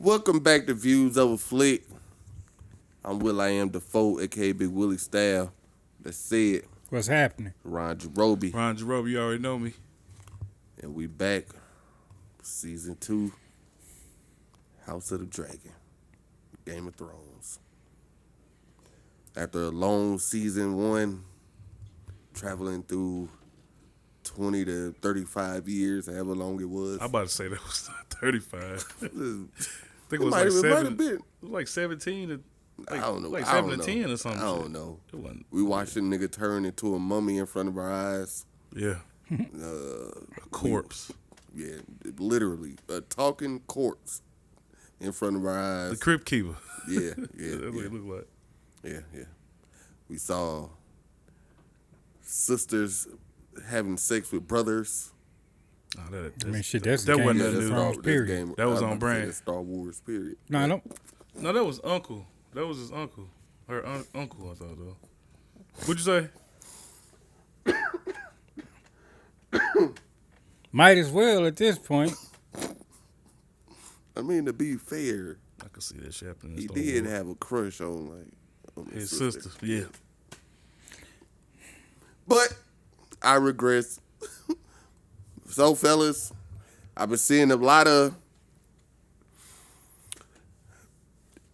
Welcome back to Views Over Flick. I'm Will.I.am Defoe, aka Big Willie Style. That's said. What's happening? Ron Jarobi. Ron Jarobi, you already know me. And we back. Season 2. House of the Dragon. Game of Thrones. After a long season 1, traveling through 20 to 35 years, however long it was. I'm about to say that was not 35. I think it was might like have 7. been. It was like 17 to I don't know. like I 7 don't to know. 10 or something. I don't know. It wasn't. We watched a nigga turn into a mummy in front of our eyes. Yeah. A corpse. Yeah, literally a talking corpse in front of our eyes. The Crypt Keeper. Yeah, That's what it looked like. yeah. We saw sisters having sex with brothers. Oh, that That's that Game wasn't of that new. Thrones, period. That was I on about to say brand. that's Star Wars, period. No, I don't. No, that was Uncle. That was his uncle. Her uncle, I thought, though. What'd you say? Might as well at this point. I mean, to be fair, I could see that shit happening. he Star did Wars. have a crush on His sister. Yeah. But I regress. So, fellas, I've been seeing a lot of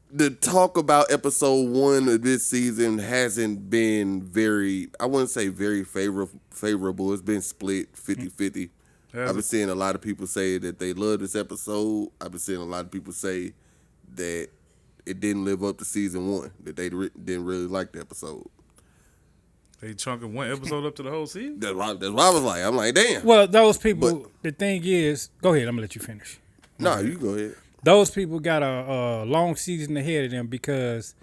the talk about episode 1 of this season hasn't been very, I wouldn't say very favorable. It's been split 50-50. I've been seeing a lot of people say that they love this episode. I've been seeing a lot of people say that it didn't live up to season 1, that they didn't really like the episode. They chunking one episode up to the whole season? That's what I was like. I'm like, damn. Well, those people, the thing is, go ahead, I'm going to let you finish. No, you go ahead. Those people got a long season ahead of them because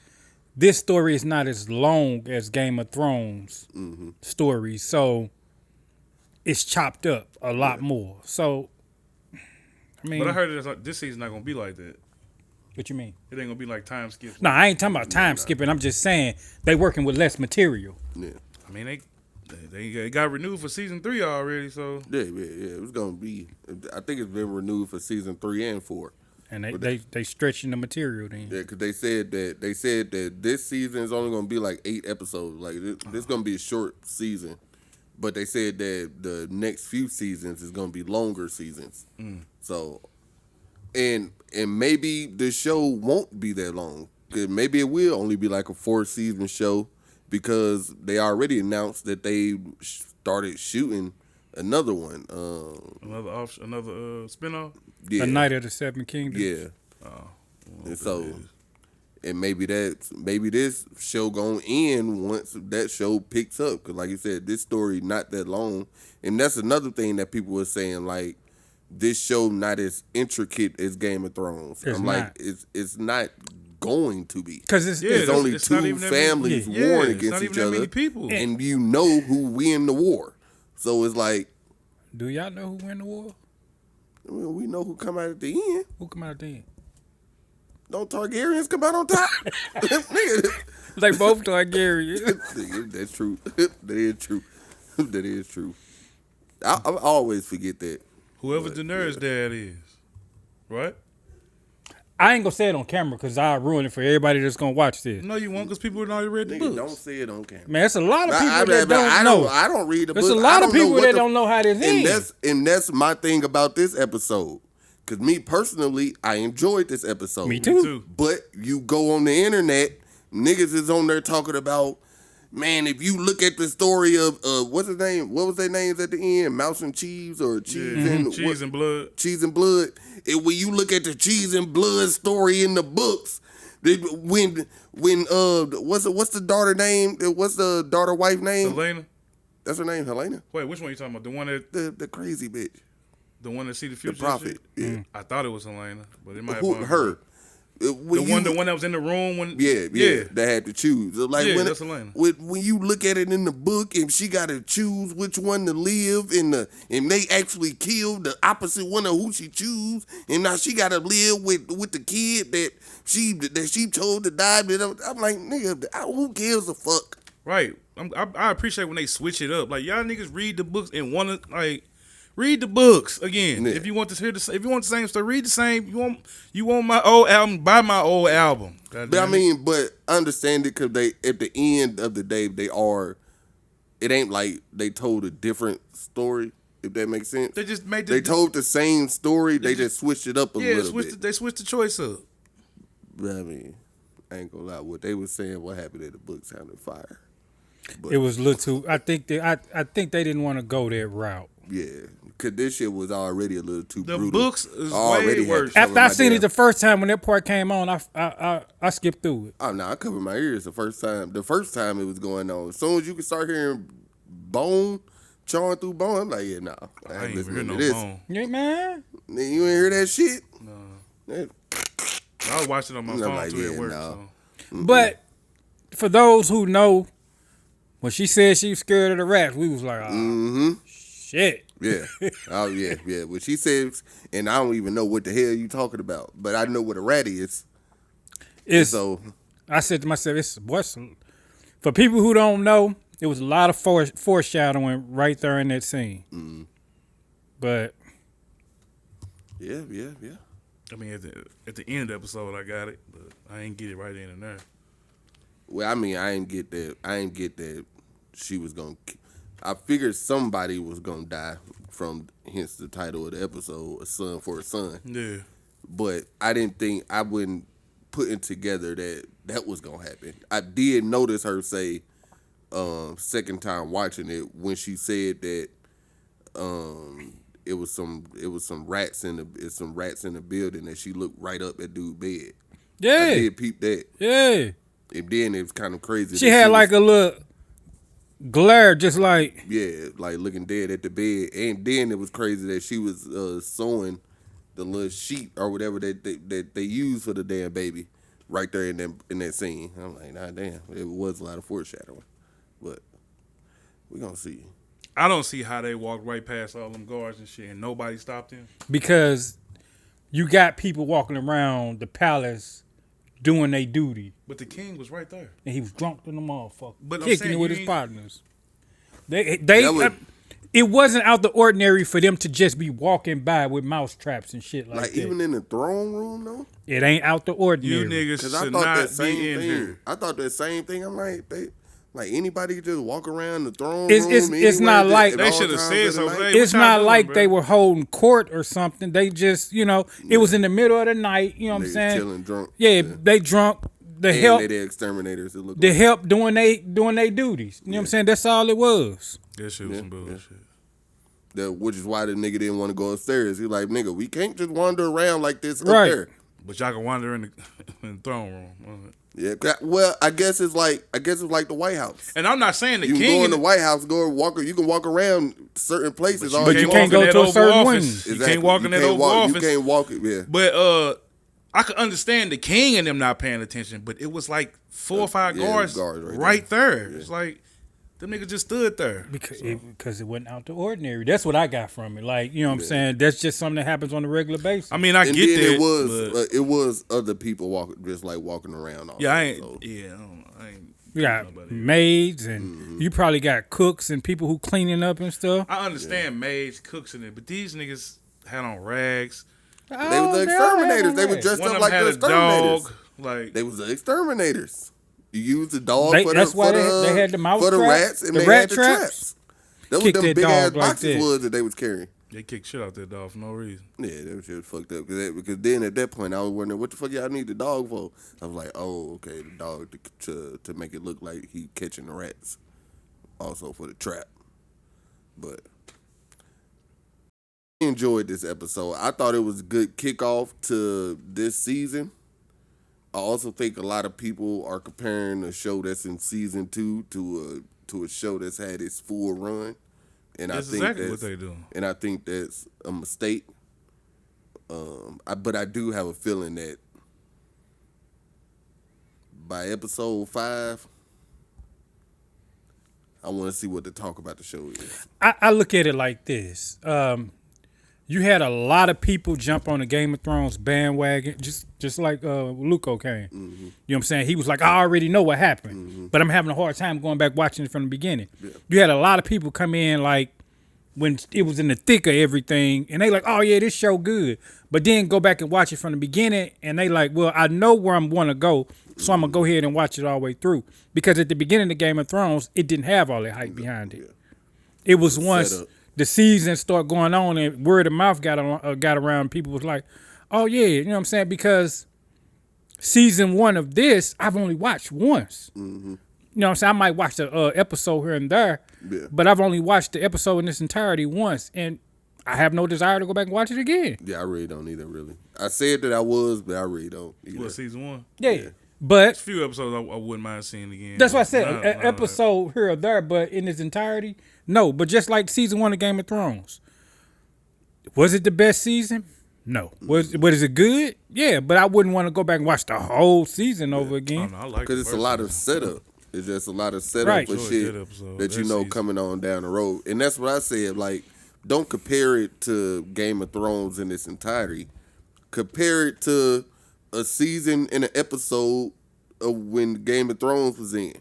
this story is not as long as Game of Thrones stories. So it's chopped up a lot more. So, I mean. But I heard this season's not going to be like that. What you mean? It ain't going to be like time skips. No, I ain't talking about time skipping. I'm just saying they working with less material. Yeah. I mean, they got renewed for season 3 already, so. Yeah. It was gonna be. I think it's been renewed for season 3 and 4. And they stretching the material then. Yeah, because they said that this season is only gonna be like 8 episodes. Like this gonna be a short season, but they said that the next few seasons is gonna be longer seasons. So, and maybe the show won't be that long. Maybe it will only be like a 4-season show. Because they already announced that they started shooting another one. Another spinoff? Yeah. A Night of the Seven Kingdoms. Yeah. Oh. And so, and maybe this show gonna end once that show picks up. Because like you said, this story not that long. And that's another thing that people were saying, like, this show not as intricate as Game of Thrones. Like, it's not going to be because it's only 2 families warring against each other, people. And you know who win the war. So it's like, do y'all know who win the war? Well, we know who come out at the end. Who come out at the end? Don't Targaryens come out on top? They both Targaryens. That's true. That is true. That is true. I always forget that. Whoever Daenerys' dad is, right? I ain't gonna say it on camera because I'll ruin it for everybody that's gonna watch this. No, you won't, because people have already read the books. Don't say it on camera. Man, it's a lot of people that don't know. I don't read the books. There's a lot of people that don't know how this ends. And that's my thing about this episode. Because me personally, I enjoyed this episode. Me too. But you go on the internet, niggas is on there talking about, man, if you look at the story of what's his name? What was their names at the end? Mouse and Cheese or Cheese and Blood. Cheese and Blood. And when you look at the Cheese and Blood story in the books, when what's the daughter name? What's the daughter wife name? Helena. That's her name, Helena. Wait, which one you talking about? The one that the crazy bitch. The one that see the future. The prophet. Yeah. I thought it was Helena, but it might have been her. The one that was in the room when they had to choose. Like that's Helena. When you look at it in the book, and she got to choose which one to live, and they actually killed the opposite one of who she choose, and now she got to live with the kid that she told to die. I'm like, nigga, who gives a fuck? Right. I appreciate when they switch it up. Like, y'all niggas read the books and want to, like, Read the books again. Yeah. If you want to hear if you want the same story, read the same. You want my old album? Buy my old album. God But I damn it. mean, but I understand it because they, at the end of the day, they are. It ain't like they told a different story. If that makes sense. they just made They told the same story. They just switched it up a little bit. They switched the choice up. But I mean, I ain't gonna lie. What they was saying, what happened in the book sounded fire. But It was a little too. I think they didn't want to go that route. yeah, cause this shit was already a little too The brutal. books is Already way had worse. to cover After I my seen damn- it the first time when that part came on, I skipped through it. Oh no, I covered my ears the first time. The first time it was going on. As soon as you could start hearing bone chawing through bone, I'm like, yeah, nah. I ain't even hear listening to no this. bone. Yeah, man. Nigga, you ain't hear that shit? No. I was watching on my I'm phone like, too yeah, at work. no. So. But for those who know, when she said she was scared of the rats, we was like, shit. Yeah. Oh yeah, yeah. What she says, and I don't even know what the hell you talking about, but I know what a rat is. It's. So I said to myself, it's what's for people who don't know. It was a lot of foreshadowing right there in that scene. But yeah. I mean, at the end of the episode, I got it, but I ain't get it right in and there. Well, I mean, I ain't get that she was gonna. I figured somebody was gonna die from, hence the title of the episode, "A Son for a Son." Yeah. But I didn't think, I wasn't putting together that was gonna happen. I did notice her say, second time watching it, when she said that, it was some rats in the building, and she looked right up at dude's bed. I yeah, did peep that. yeah. And then it was kind of crazy. She that had was- like a little glare, just like Yeah, like looking dead at the bed. And then it was crazy that she was sewing the little sheet or whatever that they use for the damn baby right there in that scene. I'm like, nah, damn, it was a lot of foreshadowing. But we gonna see. I don't see how they walked right past all them guards and shit, and nobody stopped them. because you got people walking around the palace doing their duty, But the king was right there. and he was drunk in the motherfucker, But I'm kicking saying it with you his ain't- partners. They That was- it wasn't out the ordinary for them to just be walking by with mouse traps and shit like Like that. even in the throne room though, It ain't out the You ordinary. niggas because I should thought that not same be in thing. here. I thought that same thing. I'm like, like anybody could just walk around the throne It's- room. it's anywhere not at like- at They all shoulda times said of the so, night. hey, It's what y'all not doing, like bro? they were holding court or something. They just, it was in the middle of the night. You know what I'm Niggas saying? chilling drunk. Yeah, they drunk. The And help, they exterminators. It looked the like. help doing they duties. You know what I'm saying? That's all it was. That shit was some bullshit. Which is why the nigga didn't want to go upstairs. He like, nigga, we can't just wander around like this up Right. there. But y'all can wander in the throne room. Yeah. Well, I guess it's like the White House. And I'm not saying the You can king. go in the White House, you can walk around certain places. all But you want. can't go walk in to that a certain Oval wing. Office. You Exactly. can't walk in that can't Oval walk- Office. You can't walk it. Yeah. But I could understand the king and them not paying attention, but it was like 4 or 5 yeah, guards, guards right, right there. It's like them niggas just stood there. Because it wasn't out the ordinary. That's what I got from it. Like, you know what I'm saying? That's just something that happens on a regular basis. I mean, I And get then that. it was other people walking around. Also, Yeah, I ain't. so. Yeah, I don't know. I ain't. You got nobody. maids and you probably got cooks and people who cleaning up and stuff. I understand maids, cooks, in it, but these niggas had on rags. They was the exterminators. They were dressed One up of like them the had a dog. exterminators. Like They was the exterminators. You use the dog They- for that's the why for they- the, they had the mouse for the trap, rats and the they rat had the traps. traps. That was Kick them that big ass dog like boxes that. was that they was carrying. they kicked shit out that dog for no reason. Yeah, that was just fucked up. Because then at that point I was wondering what the fuck y'all need the dog for. I was like, oh, okay, the dog to make it look like he catching the rats. Also for the trap. But I enjoyed this episode. I thought it was a good kickoff to this season. I also think a lot of people are comparing a show that's in season 2 to a show that's had its full run. And That's I think exactly that's what they do. And I think that's a mistake. But I do have a feeling that by episode 5, I want to see what the talk about the show is. I look at it like this. You had a lot of people jump on the Game of Thrones bandwagon, just like Luco came. Mm-hmm. You know what I'm saying? He was like, I already know what happened, but I'm having a hard time going back watching it from the beginning. Yeah. You had a lot of people come in like, when it was in the thick of everything, and they like, oh yeah, this show good. But then go back and watch it from the beginning, and they like, well, I know where I'm going to go, so I'm gonna go ahead and watch it all the way through. Because at the beginning of Game of Thrones, it didn't have all that hype behind it. It was once setup. the season started going on and word of mouth got around, people was like, oh yeah, you know what I'm saying? Because season 1 of this, I've only watched once. Mm-hmm. You know what I'm saying? I might watch the episode here and there, but I've only watched the episode in its entirety once, and I have no desire to go back and watch it again. Yeah, I really don't either, really. I said that I was, but I really don't either. What, season 1? Yeah. But A few episodes I wouldn't mind seeing again. that's what I said, Not an episode here or there, but in its entirety, no. But just like season 1 of Game of Thrones, was it the best season? No. Was it good? Yeah, but I wouldn't want to go back and watch the whole season over again. I like Because it's a lot of setup. It's just a lot of setup Right. for Enjoyed shit that episode, that you that know season. coming on down the road. And that's what I said. Like, don't compare it to Game of Thrones in its entirety. Compare it to a season and an episode of when Game of Thrones was in.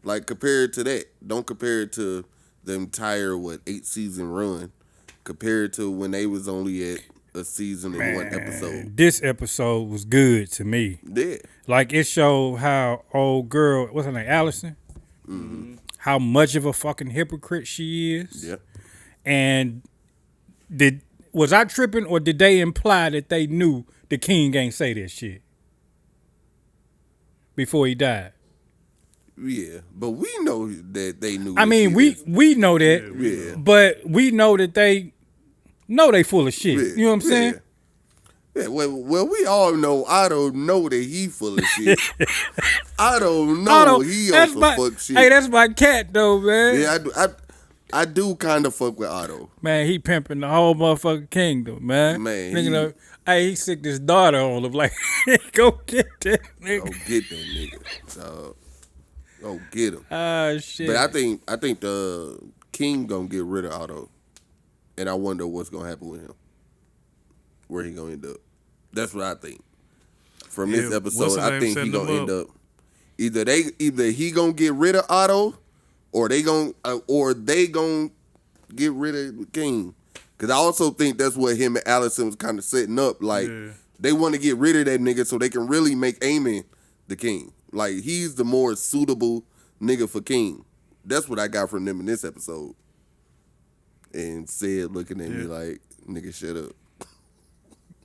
Like, compare it to that. Don't compare it to the entire, 8-season run. Compare it to when they was only at a season and 1 episode. This episode was good to me. Yeah. Like, it showed how old girl, what's her name, Allison? Mm-hmm. How much of a fucking hypocrite she is. Yeah. And was I tripping, or did they imply that they knew the king ain't say that shit before he died? Yeah. But we know that they knew. I mean, we know that, Yeah. but we know that they know they full of shit. Yeah, You know what I'm saying? Yeah, well, we all know Otto know that he full of shit. Otto know Otto, he that's on my, some fuck shit. hey, that's my cat though, man. Yeah, I do kind of fuck with Otto. Man, he pimping the whole motherfucking kingdom, man. Man, Nigga, hey, he sick his daughter on him. Like, go get that Go nigga. get that nigga. Dog. Go get him. Ah, shit. But I think the king gonna get rid of Otto, and I wonder what's gonna happen with him. Where he gonna end up? That's what I think. From this Yeah, what's his episode, I name think he setting gonna him end up either he gonna get rid of Otto, or they gonna get rid of the king. Because I also think that's what him and Allison was kind of setting up. Like they want to get rid of that nigga so they can really make Aemon the king. Like he's the more suitable nigga for king. That's what I got from them in this episode. And said looking at me like, nigga, shut up.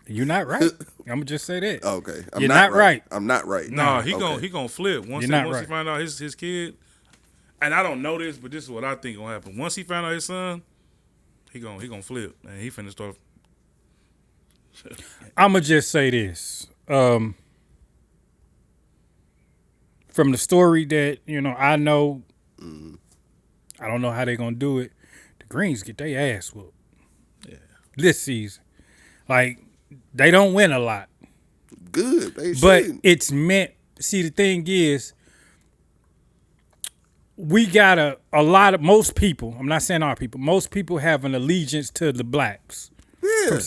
You're not right. I'm gonna just say that. Okay, You're not right. I'm not right. Nah, he Okay. gonna flip once You're not he right. find out his kid. And I don't know this, but this is what I think gonna happen. Once he found out his son, he gonna flip and he finna start. I'm gonna just say this. From the story that I know, I don't know how they're gonna do it. The Greens get their ass whooped. Yeah. This season, like they don't win a lot, Good, they but should. it's meant. See, the thing is, we got a lot of most people. I'm not saying our people. Most people have an allegiance to the blacks. Yeah.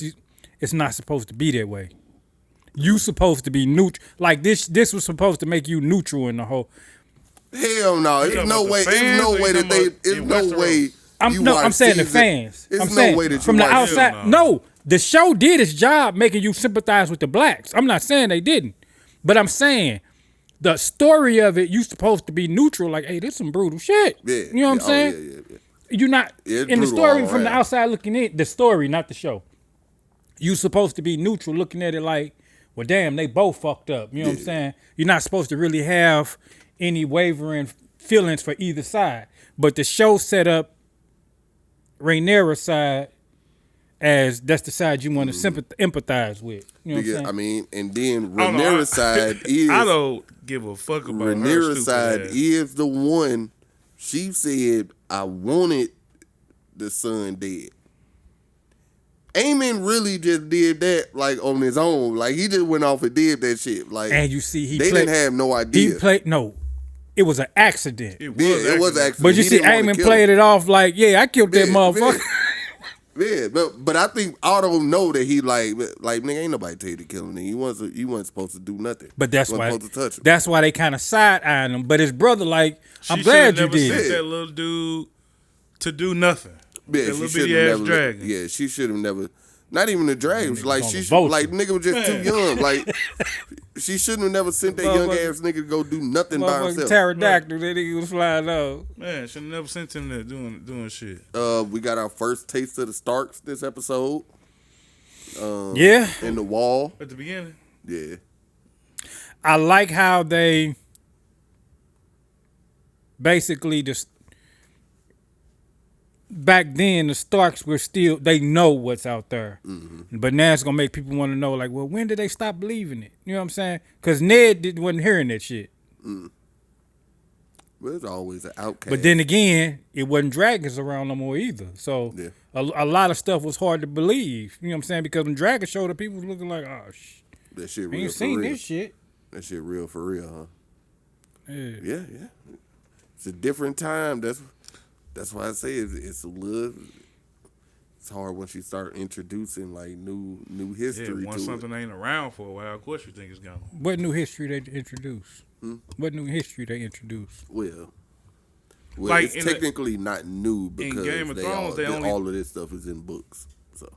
It's not supposed to be that way. You supposed to be neutral. Like this was supposed to make you neutral in the whole. Hell no. You It's talking no about way. the It's fans no or you way that talking they. about It's in no Westeros? way. I'm saying the fans. It's I'm no saying way that you from the watch outside. Hell No, the show did its job making you sympathize with the blacks. I'm not saying they didn't, but I'm saying the story of it. You supposed to be neutral. Like, hey, this some brutal shit. Yeah. You know what I'm saying? Yeah. You're not Yeah, it's in the brutal story all from the around. outside looking in. The story, not the show. You supposed to be neutral, looking at it like, well, damn, they both fucked up. You know what I'm saying? You're not supposed to really have any wavering feelings for either side. But the show set up Rhaenyra's side as that's the side you want to empathize with. You know what I'm saying? I mean, and then I don't know, Rhaenyra's side is I don't give a fuck about her Rhaenyra's stupid side ass. is the one. She said, "I wanted the son dead." Aemon really just did that like on his own. Like he just went off and did that shit. Like And you see, they didn't have no idea. He played no. It was an accident. It It was actually. But you he see, didn't wanna Aemon kill played him. it off like, yeah, I killed that Yeah, motherfucker. Yeah, but I think Otto know that he like nigga ain't nobody tell you to kill him. Nigga. You wasn't supposed to do nothing. But that's You why wasn't supposed to touch him. that's why they kind of side eyeing him. But his brother, like, I'm She glad you should've never did. sent that little dude to do nothing. Yeah, That she little should bitty have ass never. dragon. Yeah, she should have never. Not even the dragon. Nigga Like was she on should, the vulture. like nigga was just Man. too young. Like she shouldn't have never sent that young Motherfucker- ass nigga to go do nothing by Motherfucking himself. pterodactyl, that nigga was flying off. Man, should have never sent him there doing shit. We got our first taste of the Starks this episode. Yeah, In the wall. At the beginning. Yeah. I like how they basically just back then the Starks were still they know what's out there, but now it's gonna make people want to know like, well, when did they stop believing it? You know what I'm saying? Because Ned wasn't hearing that shit. But it's always an outcast. But then again, it wasn't dragons around no more either. So Yeah. a lot of stuff was hard to believe. You know what I'm saying? Because when dragons showed up, people was looking like, oh, that shit I real ain't for seen real. this shit. That shit real for real, huh? Yeah. Yeah, yeah. It's a different time. That's why I say it's a little. It's hard once you start introducing like new history Yeah, once to something ain't around for a while, of course you think it's gone. What new history they introduced? What new history they introduced? it. Well, Like, it's in the- technically not new because Game of Thrones, they only- all of this stuff is in books, so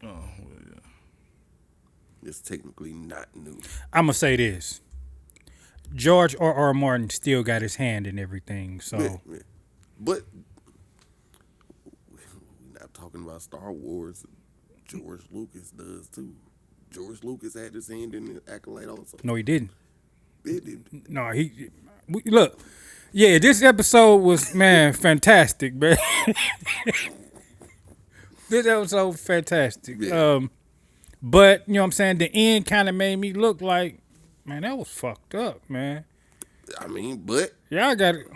Oh, well, yeah. it's technically not new. I'm gonna say this: George R.R. Martin still got his hand in everything. So Yeah. But we're not talking about Star Wars. George Lucas does too. George Lucas had his hand in the Acolyte also. no, he didn't. No, Look. Yeah, this episode was fantastic, man. This episode fantastic. Yeah. But you know what I'm saying, the end kind of made me look like, man, that was fucked up, man. I mean, but Y'all got it.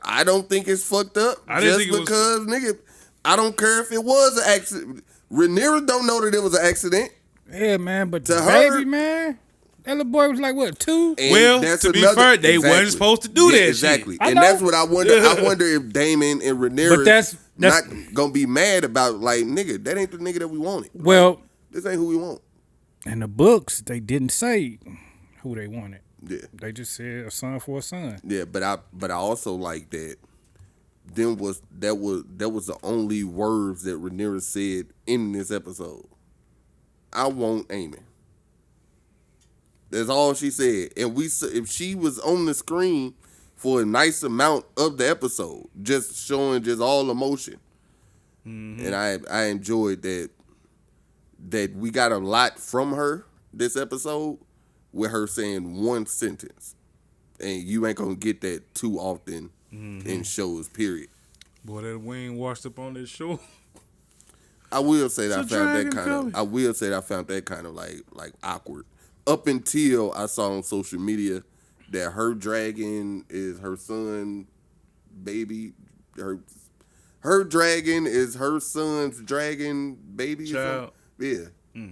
I don't think it's fucked up I didn't just think it was- because, nigga, I don't care if it was an accident. Rhaenyra don't know that it was an accident. Yeah, man, but To the her- baby, man, that little boy was like, what, 2? And Well, that's to be another- fair, they wasn't supposed to do that shit. Exactly. I And know. that's what I wonder. I wonder if Damon and Rhaenyra But that's- not gonna be mad about, like, nigga, that ain't the nigga that we wanted. Well, This ain't who we want. in the books, they didn't say who they wanted. Yeah. They just said a son for a son. Yeah, but I also like that. That was the only words that Rhaenyra said in this episode. I want Aemon. That's all she said. And if she was on the screen for a nice amount of the episode, just showing just all emotion, and I enjoyed that we got a lot from her this episode with her saying one sentence, and you ain't gonna get that too often in shows. Period. Boy, that wing washed up on that shore. I will say that I It's a found that dragon kind of. coming. I will say that I found that kind of like awkward. Up until I saw on social media that her dragon is her son, baby. Her dragon is her son's dragon baby. or Child. something. Yeah.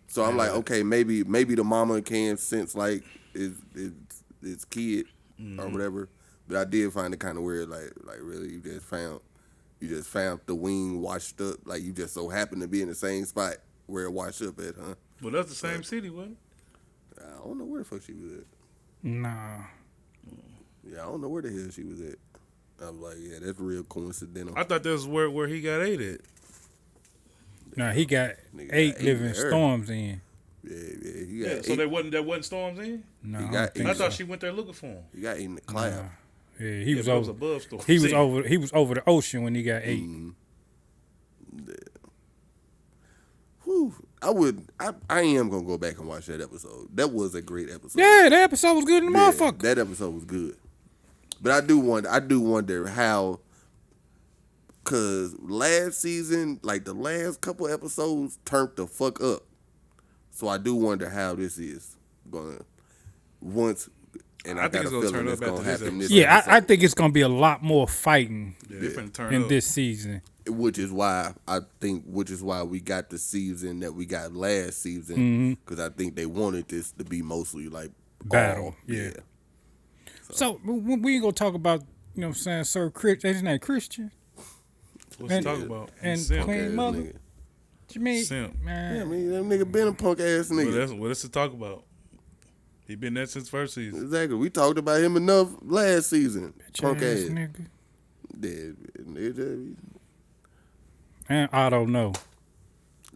So I'm like, okay, maybe the mama can sense like his kid or whatever. But I did find it kind of weird. Like really, you just found the wing washed up. Like you just so happened to be in the same spot where it washed up at, huh? Well, that's the same city, wasn't it? I don't know where the fuck she was at. Nah. Yeah, I don't know where the hell she was at. I was like, yeah, that's real coincidental. I thought that was where he got ate at. Nah, he got Nigga 8 got living ate there. storms in. Yeah, he Yeah, got so eight. there wasn't storms in. No, He I got don't think I eight. thought so. she went there looking for him. He got in the cloud. Yeah, he Yeah, was but it was over. above storm. He was See? over. He was over the ocean when he got 8. Whew. I am gonna go back and watch that episode. That was a great episode. Yeah, that episode was good in the Yeah, motherfucker. that episode was good. But I do wonder how, cause last season, like the last couple episodes turned the fuck up. So I do wonder how this is gonna once. And I, I think got a it's gonna feeling turn it's up gonna after this happen this Yeah, I episode. think it's gonna be a lot more fighting Yeah, they finna turn in up. this season. Which is why we got the season that we got last season, Mm-hmm. because I think they wanted this to be mostly like Battle, all- yeah. So we ain't gonna talk about, you know what I'm saying, Sir Christian. His name Christian What's and- he talking about? and Simp. Queen Ass Mother. nigga. What you mean? Simp. Man. Yeah, I mean that nigga been a punk ass Well, nigga. that's to talk about. He been there since first season. Exactly. We talked about him enough last season. Bitch Punk ass ass. nigga. Yeah, And I don't know.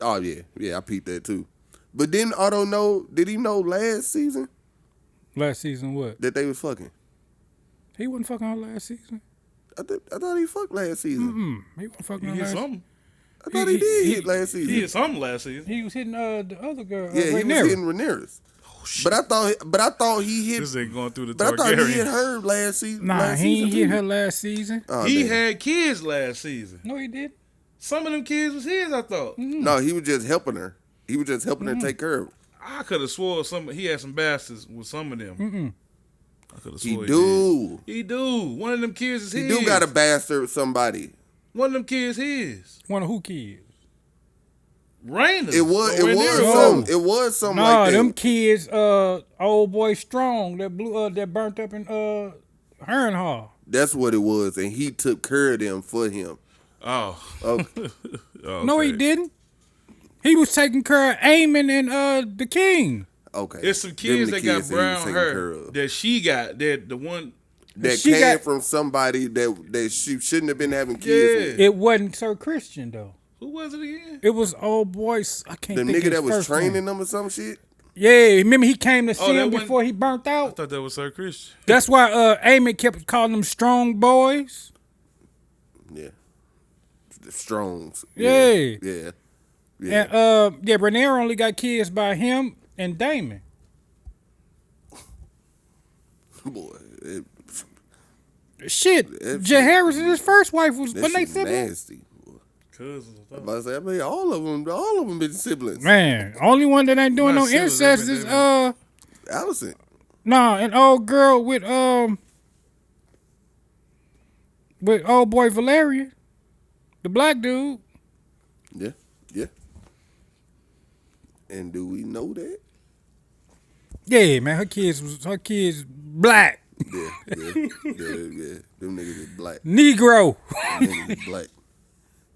Oh yeah, I peeped that too. But didn't Otto know? Did he know last season Last season, what? that they was fucking? He wasn't fucking on last season. I thought he fucked last season. He wasn't fucking He on hit last season. something. I thought he did hit last He season. hit something last season. He was hitting the other girl. Yeah, he was Rhaenyra. hitting Rhaenyra. But I thought he hit. This ain't going through the But I thought he hit Targaryen. her last season. Nah, last he season ain't hit too. her last season. Oh, He damn. had kids last season. No, he did. Some of them kids was his, I thought. No, he was just helping her. He was just helping Mm-hmm. her take care of. Her. I could have swore he had some bastards with some of them. I could have He swore do. He do. One of them kids is He his. do got a bastard with somebody. One of them kids his. One of who kids? Raina. It was. Or It Rhaenyra. was some. It was something Nah, like that. them kids, old boy Strong that blew that burnt up in Harrenhal. That's what it was, and he took care of them for him. Oh. Okay. No, he didn't. He was taking care of Aemon and the king. Okay. It's some Them kids the that got kids he was brown taking care hair of. that she got. That the one. That she came got- from somebody that she shouldn't have been having kids with. It wasn't Sir Christian though. Who was it again? It was old boy. I can't The think nigga his that was first training name. them or some shit. Yeah, remember he came to see that him one- before he burnt I out. thought that was Sir Christian. That's why Aemon kept calling them strong boys. Yeah. The Strongs. Yeah. Yeah. Yeah. And Rhaenyra only got kids by him and Daemon. Boy, Shit, Jaehaerys and his first wife was that when they shit siblings. nasty. Boy. Cousins. I'm about to say, I mean, all of them been siblings. Man, only one that ain't doing Not no siblings, incest they is been- Allison. nah, an old girl with old boy Valerian, the black dude. Yeah. Yeah. And do we know that? Yeah, man, her kids black, Yeah. Yeah. Them niggas is black. Negro. Them niggas is black.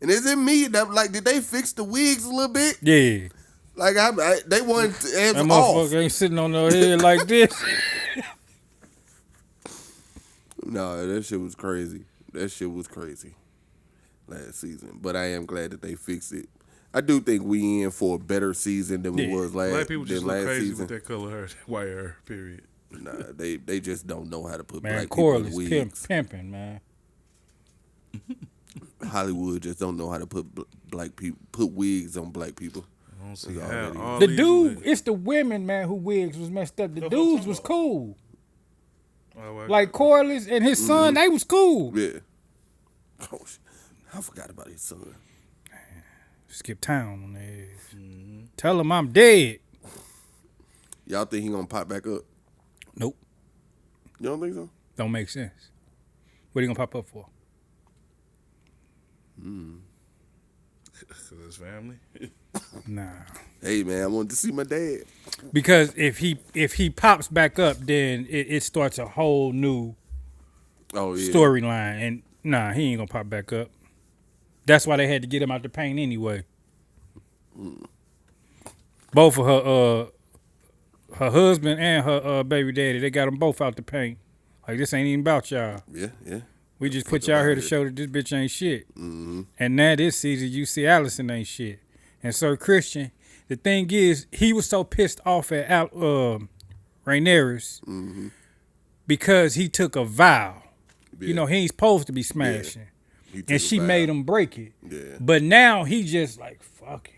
And is it me that like did they fix the wigs a little bit? Yeah, Like they wanted to have that them motherfucker off. ain't sitting on her head like this. No, that shit was crazy. That shit was crazy last season. But I am glad that they fixed it. I do think we in for a better season than we Yeah. was last Black people just than look last crazy season. with that color hair, white hair. Period. Nah, they just don't know how to put Man, black people in Corley's wigs. pimping, man. Hollywood just don't know how to put black people put wigs on black people. I don't see It's how already- all The these dude, women- it's the women, man, who wigs was messed up. The That's what I'm dudes talking was about. cool. Oh, well, Like Corliss and his son, they was cool. Yeah. Oh, I forgot about his son. Skip town on their ass. Tell him I'm dead. Y'all think he gonna pop back up? Nope. You don't think so? Don't make sense. What are you gonna pop up for? Cause his family. Nah. Hey man, I wanted to see my dad. Because if he pops back up, then it starts a whole new Oh yeah. storyline. And nah, he ain't gonna pop back up. That's why they had to get him out the paint anyway. Both of her husband and her baby daddy, they got them both out the paint. Like this ain't even about y'all. Yeah, yeah. We just put y'all here to show that this bitch ain't shit. And now this season, you see Allison ain't shit. And Sir Christian, the thing is, he was so pissed off at Rhaenyra because he took a vow. Yeah. You know, he ain't supposed to be smashing. He took And a she vow. made him break it. Yeah. But now he just like, fuck it.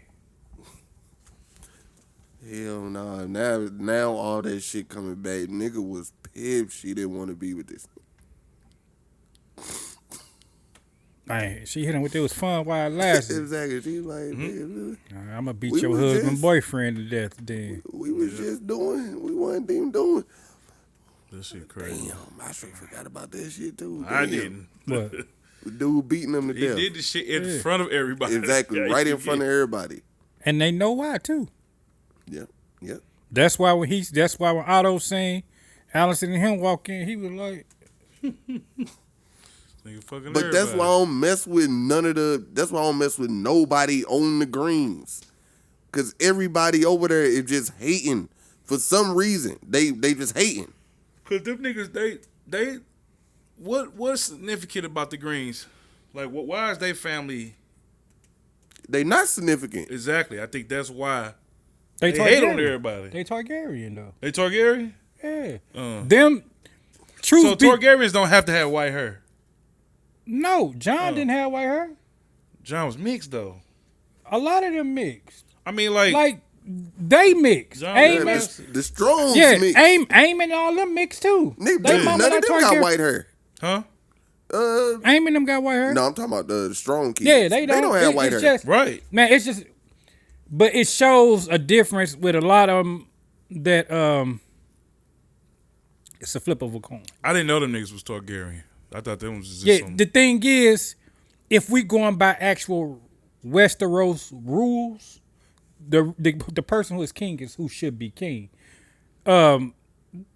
Hell nah. Now all that shit coming back. Nigga was pissed she didn't want to be with this. Man, she hit him with it was fun while it lasted. Exactly. She like, nigga, I'm gonna beat We your was husband just- boyfriend to death then. we was just doing. We wasn't even doing. This shit crazy. Damn, I straight forgot about that shit too. I Damn. didn't. What? The dude beating him to He death. did the shit in front of everybody. Exactly. Yeah, Right he in front of did. everybody. And they know why too. Yep. Yep. That's why when Otto seen Allison and him walk in, he was like, Nigga fucking But that's why I don't mess with that's why I don't mess with nobody on the greens. Cause everybody over there is just hating. For some reason. They just hating. Cause them niggas, they, what's significant about the Greens? Like, why is they family They not significant. Exactly. I think that's why They they hate on Targaryen. everybody. They Targaryen though. They Targaryen? Yeah. Uh. Them. Truth So be Targaryens don't have to have white hair. no, John didn't have white hair. John was mixed though. A lot of them mixed. I mean, like they mixed. John Aim, Yeah, Lance- the Strongs yeah, mix. Aim and all them mixed too. Nigga, They mama none of not them got Targaryen. white hair. huh? Aim and them got white hair. No, I'm talking about the Strong kids. Yeah, they don't have white it's hair. Just, Right. man, it's just, but it shows a difference with a lot of them that it's a flip of a coin. I didn't know them niggas was Targaryen. I thought them was just Yeah, some. the thing is, if we going by actual Westeros rules, the person who is king is who should be king.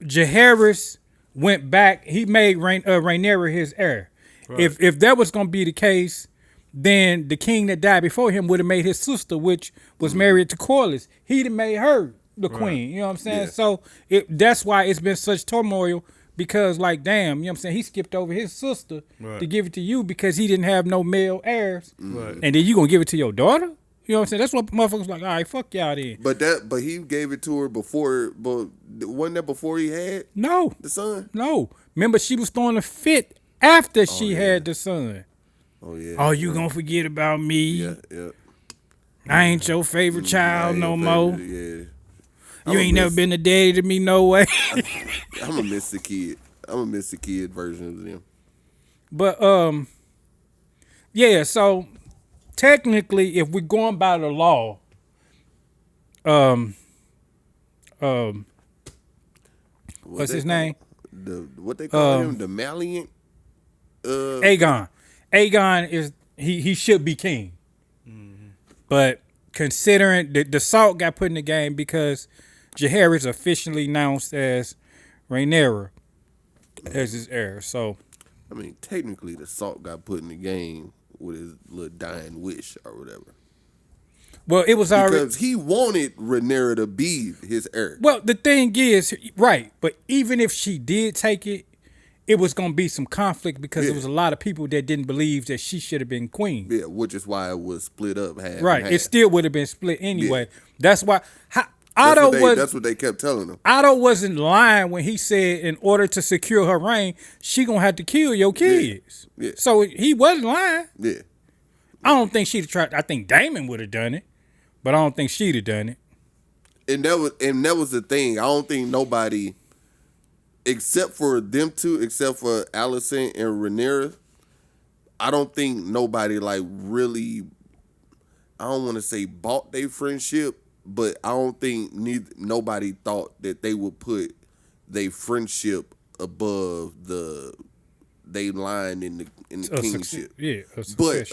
Jaehaerys went back. He made Rhaenyra his heir. Right. If that was going to be the case, then the king that died before him would have made his sister, which was married to Corlys. He'd have made her the queen. You know what I'm saying? Yeah. So that's why it's been such turmoil. Because, like, damn, you know what I'm saying? He skipped over his sister Right. to give it to you because he didn't have no male heirs. Right. And then you going to give it to your daughter? You know what I'm saying? That's what motherfuckers like, all right, fuck y'all then. But he gave it to her before. But wasn't that before he had No, the son? no. Remember, she was throwing a fit after she had the son. Oh yeah. Oh, you going to forget about me? Yeah, yeah. I ain't your favorite child no more. Yeah. You ain't never been a daddy to me no way. I'm gonna miss the kid. I'm gonna miss the kid version of them. But yeah. So technically, if we're going by the law, what's his name? What they call him? The Maliant. Aegon. Aegon is he should be king, but considering the salt got put in the game because Jaehaerys officially announced as Rhaenyra as his heir. So I mean, technically, the Salt got put in the game with his little dying wish or whatever. well, it was already. Because he wanted Rhaenyra to be his heir. Well, the thing is, right, but even if she did take it, it was going to be some conflict because there was a lot of people that didn't believe that she should have been queen. Yeah, which is why it was split up half. Right, and half. it still would have been split anyway. That's why That's what they kept telling him. Otto wasn't lying when he said in order to secure her reign, she going to have to kill your kids. Yeah. So he wasn't lying. Yeah. I don't think she'd have tried. I think Damon would have done it, but I don't think she'd have done it. And that was the thing. I don't think nobody, except for them two, except for Alicent and Rhaenyra, I don't think nobody like really. I don't want to say bought their friendship, but I don't think nobody thought that they would put their friendship above they line in the kingship. Yeah, But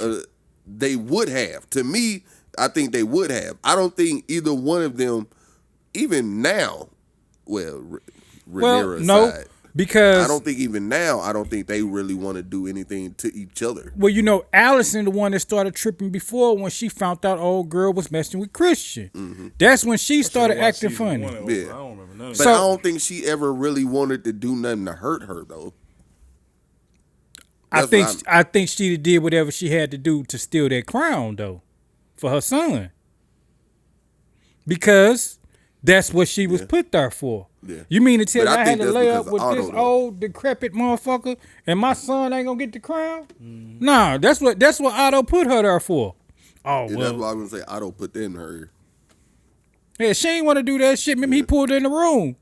they would have. To me, I think they would have. I don't think either one of them, even now, Rhaenyra's no, side, because I don't think even now, I don't think they really want to do anything to each other. well, you know, Allison, the one that started tripping before when she found out old girl was messing with Christian. Mm-hmm. That's when she started Watch acting season funny. one and Yeah. I don't remember none of But that. I don't think she ever really wanted to do nothing to hurt her, though. That's what I think she did whatever she had to do to steal that crown though, for her son. Because that's what she was put there for. Yeah. You mean to tell But me I I had think to that's lay because up of with Otto, this though. old decrepit motherfucker and my son ain't gonna get the crown? Nah, that's what Otto put her there for. Oh Yeah, well, that's why I was gonna say Otto put that in her. yeah, she ain't want to do that shit. Remember, he pulled her in the room.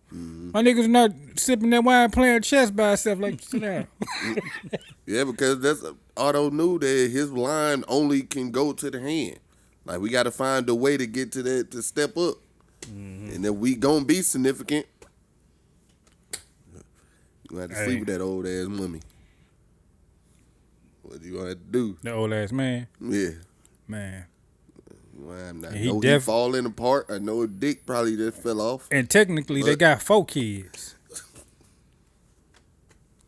My niggas not sipping that wine, playing chess by herself. Like, sit down. Yeah, because Otto knew that his line only can go to the hand. Like we got to find a way to get to that to step up, and if we gonna be significant, you gonna have to sleep with that old ass mummy. What you gonna have to do? The old ass man, Yeah. man. Well, I'm not. He He def- falling apart. I know his dick probably just fell off. And technically, they got 4 kids.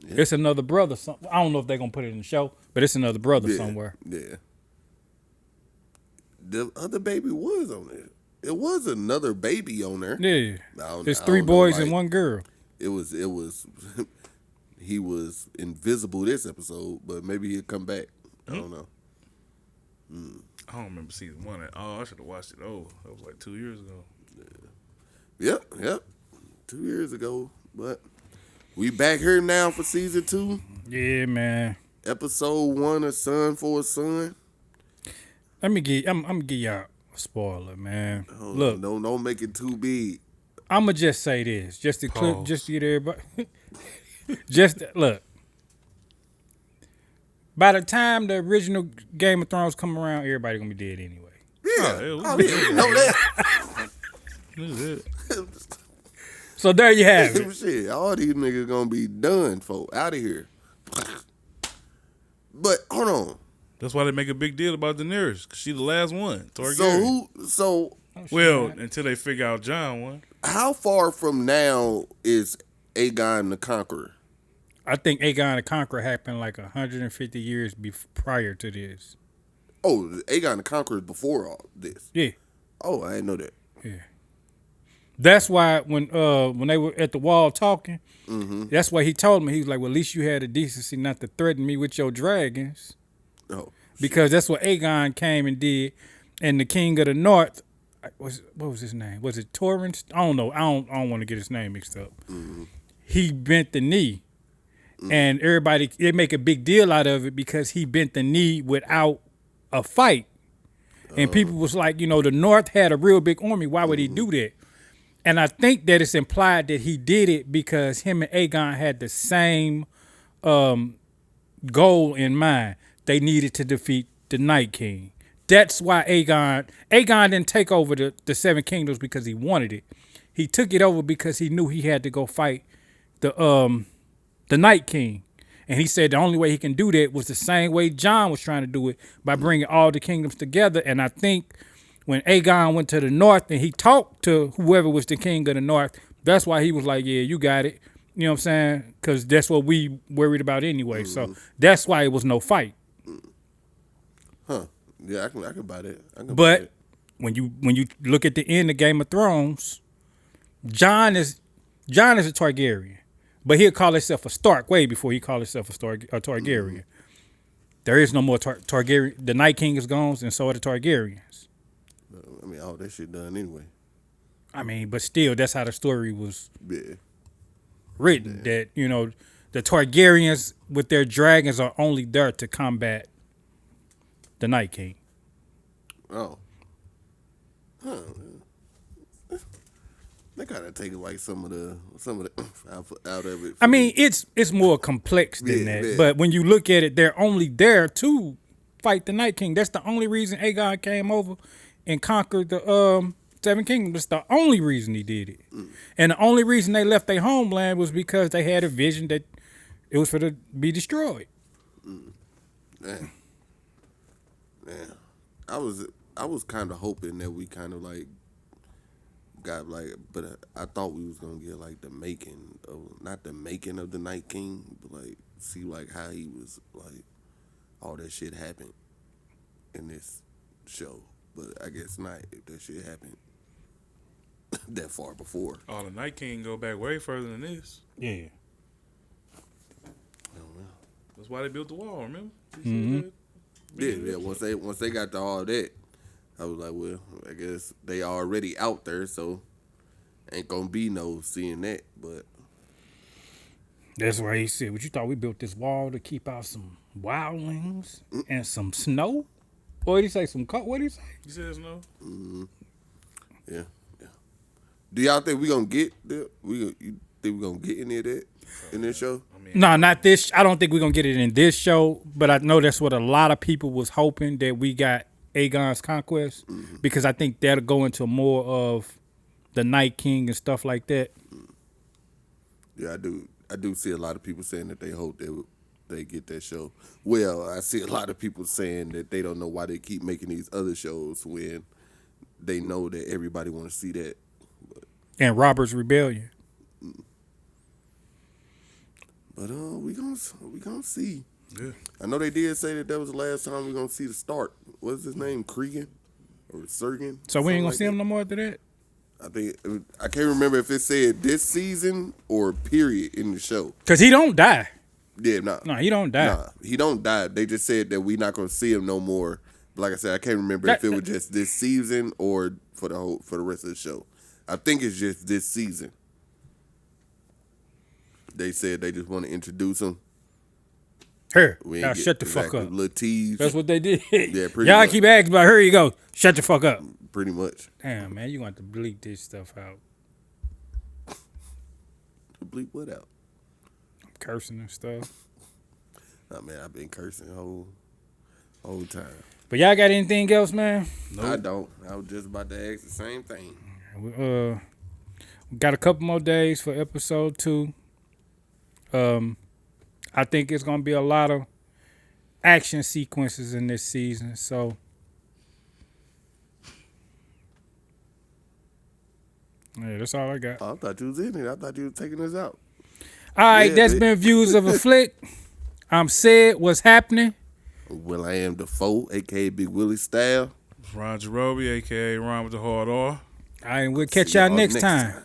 It's another brother. I don't know if they're gonna put it in the show, but it's another brother Yeah, somewhere. Yeah. The other baby was on there. It was another baby on there. Yeah, it's I 3 don't know, boys like, and 1 girl. It was. He was invisible this episode, but maybe he'll come back. I don't know. I don't remember season 1 at all. I should have watched it. Oh, that was like 2 years ago. Yep. 2 years ago, but we back here now for season 2, Yeah, man. episode 1 of Son for a Son. I'm gonna give y'all a spoiler, man. Oh, Look, don't make it too big. I'm gonna just say this, just to clip, Pause. just to get everybody. Look. By the time the original Game of Thrones come around, everybody gonna be dead anyway. Yeah, yeah, you know that. Look at that. So there you have it. Shit, all these niggas gonna be done, folk, out of here. But hold on. That's why they make a big deal about Daenerys, because she the last one. Targaryen. So Well, until they figure out Jon won. how far from now is Aegon the Conqueror? I think Aegon the Conqueror happened like 150 years prior to this. Oh, Aegon the Conqueror is before all this. Yeah, Oh, I didn't know that. yeah. That's why when they were at the wall talking, that's why he told me, he was like, well, at least you had the decency not to threaten me with your dragons. Oh, Because that's what Aegon came and did. And the King of the North, what was his name? Was it Torrance? I don't know. I don't want to get his name mixed up. He bent the knee. And everybody, they make a big deal out of it because he bent the knee without a fight. And people was like, the North had a real big army. Why would he do that? And I think that it's implied that he did it because him and Aegon had the same goal in mind. They needed to defeat the Night King. That's why Aegon didn't take over the Seven Kingdoms because he wanted it. He took it over because he knew he had to go fight the Night King. And he said the only way he can do that was the same way Jon was trying to do it, by bringing all the kingdoms together. And I think when Aegon went to the north and he talked to whoever was the king of the north, that's why he was like, yeah, you got it. You know what I'm saying? Because that's what we worried about anyway. So that's why it was no fight. huh? Yeah, I can buy that. But when you look at the end of Game of Thrones, Jon is a Targaryen, but he'll call himself a Stark way before he called himself a Targaryen. There is no more Targaryen. The Night King is gone, and so are the Targaryens. I mean, all that shit done anyway. I mean, but still, that's how the story was Yeah. written. That the Targaryens with their dragons are only there to combat the Night King. Oh. Huh. They gotta take like some of the out of it. I mean, it's more complex than that. Yeah. But when you look at it, they're only there to fight the Night King. That's the only reason Aegon came over and conquered the Seven Kingdoms. That's the only reason he did it. And the only reason they left their homeland was because they had a vision that it was for to be destroyed. Man. I was kind of hoping that we kind of like got like, but I thought we was gonna get like the making of, not the making of the Night King, but like see like how he was like all that shit happened in this show. But I guess not, if that shit happened that far before. Oh, the Night King go back way further than this. Yeah. I don't know. That's why they built the wall, remember? Yeah. Once they got to all that, I was like, well, I guess they already out there, so ain't gonna be no seeing that. But That's why he said, "What you thought we built this wall to keep out some wildlings and some snow?" Or did he say some cold? What did he say? You said no? yeah. Do y'all think we gonna get you think we gonna get any of that in this show? No, not this. I don't think we're gonna get it in this show, but I know that's what a lot of people was hoping, that we got Aegon's conquest, because I think that'll go into more of the Night King and stuff like that. Yeah, I do see a lot of people saying that they hope they get that show. Well, I see a lot of people saying that they don't know why they keep making these other shows when they know that everybody want to see that. And Robert's Rebellion. But we gonna see. Yeah. I know they did say that was the last time we're gonna see the Stark. What's his name? Cregan or Sergen? So we ain't gonna Something see like him no more after that? that. I can't remember if it said this season or period in the show. Cause he don't die. Yeah, nah. No, he don't die. Nah, he don't die. They just said that we not gonna see him no more Like I said, I can't remember if it was just this season or for the rest of the show. I think it's just this season. They said they just want to introduce him. Here, We y'all ain't shut the fuck up. Little tease. That's what they did. Yeah, pretty Y'all much. keep asking about. Here you go. Shut the fuck up. Pretty much. Damn, man, you want to bleep this stuff out. Bleep what out? I'm cursing and stuff. Nah, man, I've been cursing the whole time. But y'all got anything else, man? I don't. I was just about to ask the same thing. We got a couple more days for episode 2. I think it's gonna be a lot of action sequences in this season. So, yeah, that's all I got. Oh, I thought you was in it. I thought you was taking us out. All right, Yeah, that's man. been Views of a Flick. I'm Sid. What's happening? Well, I am Defoe, a.k.a. Big Willie Style. Ron Jarobi, a.k.a. Ron with the hard R. All right, we'll catch See y'all y'all next next time. time.